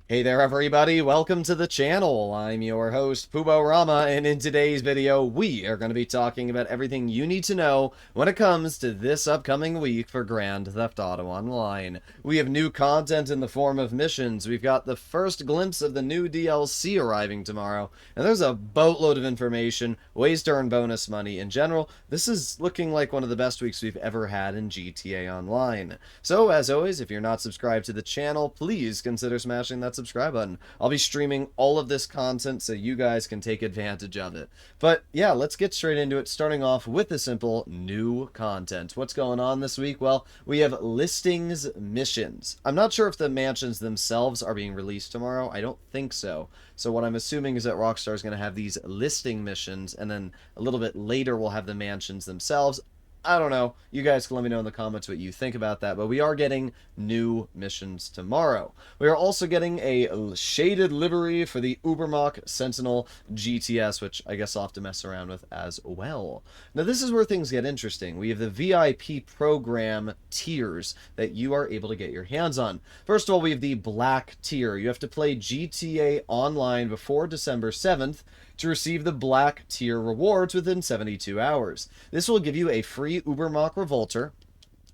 Hey there everybody, welcome to the channel. I'm your host, Pubo Rama, and in today's video, we are going to be talking about everything you need to know when it comes to this upcoming week for Grand Theft Auto Online. We have new content in the form of missions, we've got the first glimpse of the new DLC arriving tomorrow, and there's a boatload of information, ways to earn bonus money. In general, this is looking like one of the best weeks we've ever had in GTA Online. So, as always, if you're not subscribed to the channel, please consider smashing that subscribe button. I'll be streaming all of this content so you guys can take advantage of it. But yeah, let's get straight into it, starting off with the simple new content. What's going on this week? Well, we have listings missions. I'm not sure if the mansions themselves are being released tomorrow. I don't think so. So what I'm assuming is that Rockstar is going to have these listing missions, and then a little bit later we'll have the mansions themselves. I don't know. You guys can let me know in the comments what you think about that, but we are getting new missions tomorrow. We are also getting a shaded livery for the Ubermacht Sentinel GTS, which I guess I'll have to mess around with as well. Now, this is where things get interesting. We have the VIP program tiers that you are able to get your hands on. First of all, we have the Black tier. You have to play GTA Online before December 7th to receive the Black tier rewards within 72 hours. This will give you a free Ubermacht Revolter,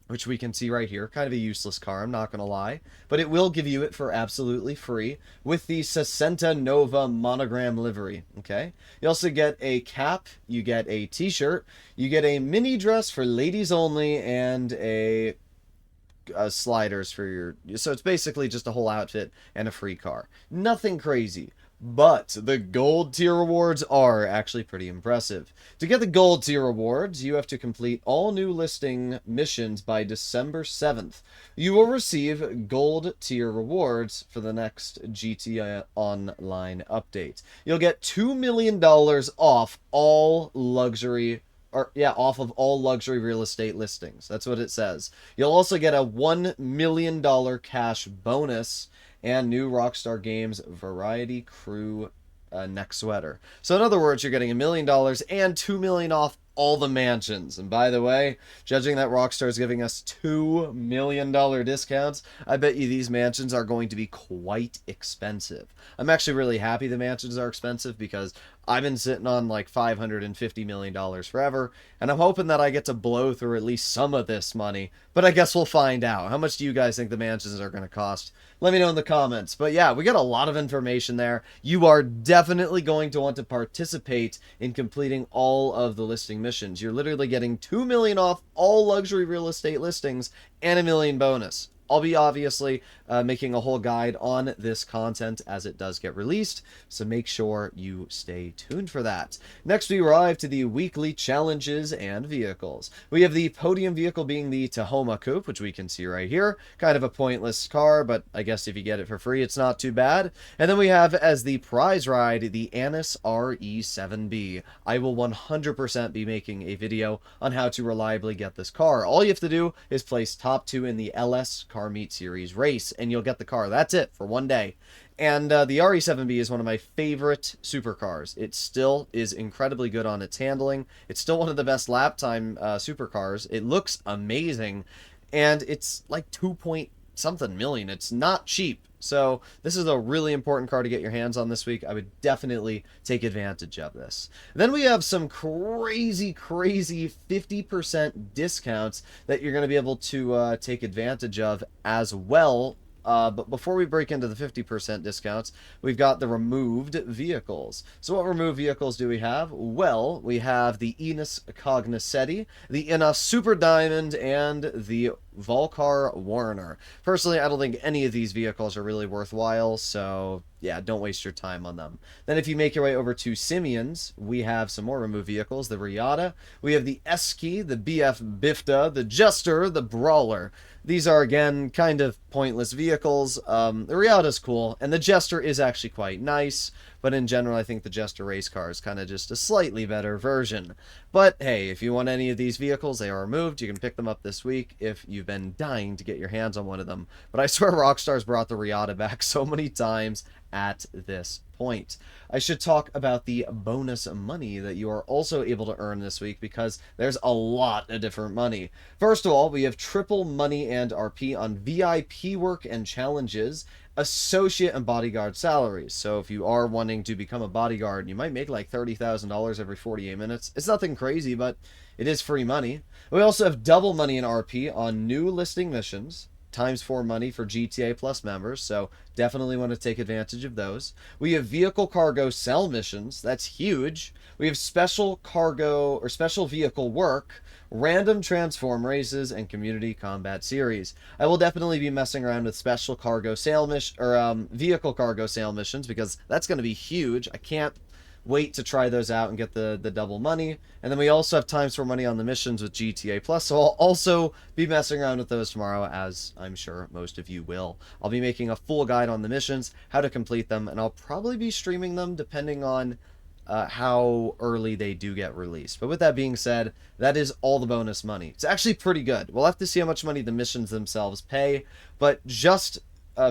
which we can see right here. Kind of a useless car, I'm not going to lie. But it will give you it for absolutely free with the Sessenta Nova monogram livery, okay? You also get a cap, you get a t-shirt, you get a mini dress for ladies only, and a sliders for your... So it's basically just a whole outfit and a free car. Nothing crazy. But the gold tier rewards are actually pretty impressive. To get the gold tier rewards, you have to complete all new listing missions by December 7th. You will receive gold tier rewards for the next GTA Online update. You'll get $2 million off all luxury off of all luxury real estate listings. That's what it says. You'll also get a $1 million cash bonus and new Rockstar Games Variety Crew neck sweater. So in other words, you're getting $1 million and $2 million off all the mansions. And by the way, judging that Rockstar is giving us $2 million discounts, I bet you these mansions are going to be quite expensive. I'm actually really happy the mansions are expensive because I've been sitting on like $550 million forever, and I'm hoping that I get to blow through at least some of this money, but I guess we'll find out. How much do you guys think the mansions are going to cost? Let me know in the comments. But yeah, we got a lot of information there. You are definitely going to want to participate in completing all of the listing missions. You're literally getting $2 million off all luxury real estate listings and $1 million bonus. I'll be obviously making a whole guide on this content as it does get released, so make sure you stay tuned for that. Next, we arrive to the weekly challenges and vehicles. We have the podium vehicle being the Tahoma Coupe, which we can see right here. Kind of a pointless car, but I guess if you get it for free, it's not too bad. And then we have as the prize ride, the Annis RE7B. I will 100% be making a video on how to reliably get this car. All you have to do is place top 2 in the LS Car Meet Series race, and you'll get the car. That's it for one day. And the RE7B is one of my favorite supercars. It still is incredibly good on its handling. It's still one of the best lap time supercars. It looks amazing, and it's like 2 point something million. It's not cheap. So this is a really important car to get your hands on this week. I would definitely take advantage of this. Then we have some crazy 50% discounts that you're going to be able to take advantage of as well. But before we break into the 50% discounts, we've got the removed vehicles. So what removed vehicles do we have? Well, we have the Enos Cognoscenti, the Enos Super Diamond, and the Volcar Warner. Personally, I don't think any of these vehicles are really worthwhile, so yeah, don't waste your time on them. Then if you make your way over to Simeon's, we have some more removed vehicles. The Riata, we have the Esky, the BF Bifta, the Jester, the Brawler. These are, again, kind of pointless vehicles. The Riata's cool, and the Jester is actually quite nice, but in general, I think the Jester race car is kind of just a slightly better version. But hey, if you want any of these vehicles, they are removed. You can pick them up this week if you've been dying to get your hands on one of them. But I swear Rockstar's brought the Riata back so many times at this point. I should talk about the bonus money that you are also able to earn this week, because there's a lot of different money. First of all, we have triple money and RP on VIP work and challenges, associate and bodyguard salaries. So if you are wanting to become a bodyguard, you might make like $30,000 every 48 minutes. It's nothing crazy, but it is free money. We also have double money in RP on new listing missions, times 4 money for GTA Plus members, so definitely want to take advantage of those. We have vehicle cargo sell missions, that's huge. We have special cargo or special vehicle work, random transform races, and community combat series. I will definitely be messing around with special cargo sale vehicle cargo sale missions, because that's going to be huge. I can't wait to try those out and get the double money. And then we also have times for money on the missions with GTA Plus, so I'll also be messing around with those tomorrow, as I'm sure most of you will. I'll be making a full guide on the missions, how to complete them, and I'll probably be streaming them depending on how early they do get released. But with that being said, that is all the bonus money. It's actually pretty good. We'll have to see how much money the missions themselves pay, but just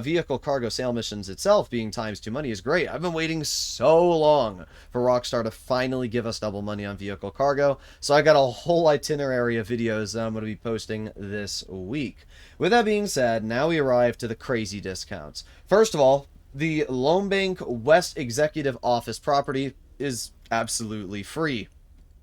vehicle cargo sale missions itself being times 2 money is great. I've been waiting so long for Rockstar to finally give us double money on vehicle cargo, so I got a whole itinerary of videos that I'm going to be posting this week. With that being said, now we arrive to the crazy discounts. First of all, the Lone Bank West Executive Office property is absolutely free.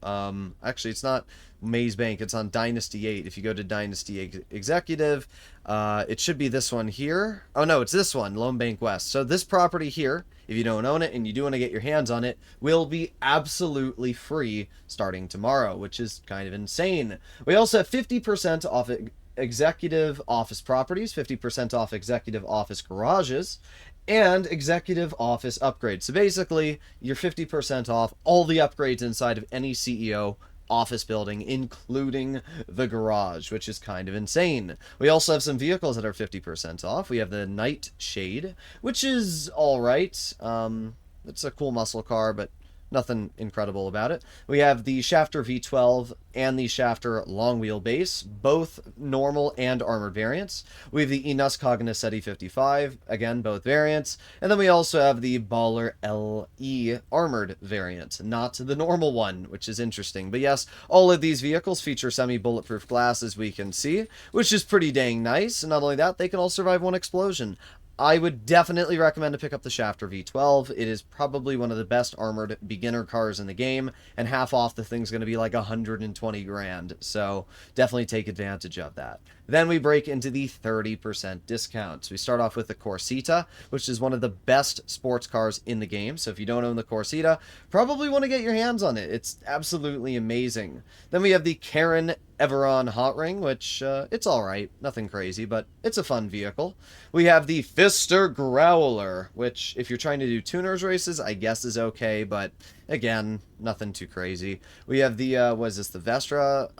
Actually, it's not Maze Bank, it's on Dynasty 8. If you go to Dynasty Executive, it should be this one here. Oh no, it's this one, Lone Bank West. So this property here, if you don't own it and you do want to get your hands on it, will be absolutely free starting tomorrow, which is kind of insane. We also have 50% off executive office properties, 50% off executive office garages, and executive office upgrades. So basically, you're 50% off all the upgrades inside of any CEO office building, including the garage, which is kind of insane. We also have some vehicles that are 50% off. We have the Nightshade, which is alright. It's a cool muscle car, but nothing incredible about it. We have the Shafter V12 and the Shafter long wheelbase, both normal and armored variants. We have the Enos Cognoscenti 55, again, both variants. And then we also have the Baller LE armored variant, not the normal one, which is interesting. But yes, all of these vehicles feature semi-bulletproof glass, as we can see, which is pretty dang nice. And not only that, they can all survive one explosion. I would definitely recommend to pick up the Shafter V12. It is probably one of the best armored beginner cars in the game, and half off the thing's going to be like 120 grand, so definitely take advantage of that. Then we break into the 30% discounts. We start off with the Corsita, which is one of the best sports cars in the game, so if you don't own the Corsita, probably want to get your hands on it. It's absolutely amazing. Then we have the Karen Everon Hot Ring, which, it's alright, nothing crazy, but it's a fun vehicle. We have the Fister Growler, which, if you're trying to do tuners races, I guess is okay, but, again, nothing too crazy. We have the, what is this, the Vestra?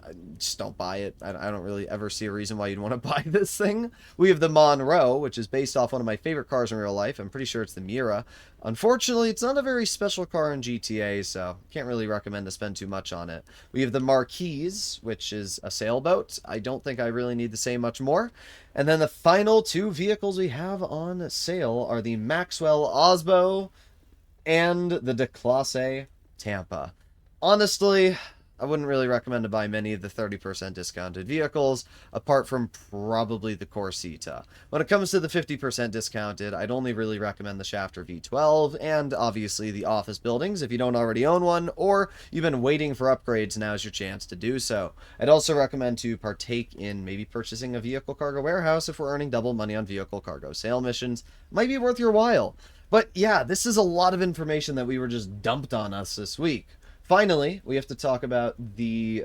I just don't buy it. I don't really ever see a reason why you'd want to buy this thing. We have the Monroe, which is based off one of my favorite cars in real life. I'm pretty sure it's the Mira. Unfortunately, it's not a very special car in GTA, so can't really recommend to spend too much on it. We have the Marquise, which is a sailboat. I don't think I really need to say much more. And then the final 2 vehicles we have on sale are the Maxwell Osbo and the DeClasse Tampa. Honestly, I wouldn't really recommend to buy many of the 30% discounted vehicles, apart from probably the Corsita. When it comes to the 50% discounted, I'd only really recommend the Shafter V12, and obviously the office buildings if you don't already own one, or you've been waiting for upgrades, now's your chance to do so. I'd also recommend to partake in maybe purchasing a vehicle cargo warehouse if we're earning double money on vehicle cargo sale missions. Might be worth your while. But yeah, this is a lot of information that we were just dumped on us this week. Finally, we have to talk about the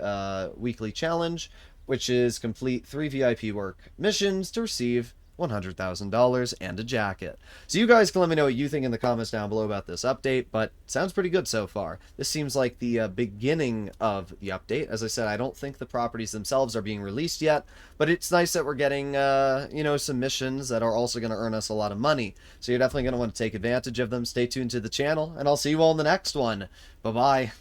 weekly challenge, which is complete 3 VIP work missions to receive $100,000 and a jacket. So you guys can let me know what you think in the comments down below about this update, but sounds pretty good so far. This seems like the beginning of the update. As I said, I don't think the properties themselves are being released yet, but it's nice that we're getting, you know, some missions that are also going to earn us a lot of money. So you're definitely going to want to take advantage of them. Stay tuned to the channel, and I'll see you all in the next one. Bye-bye.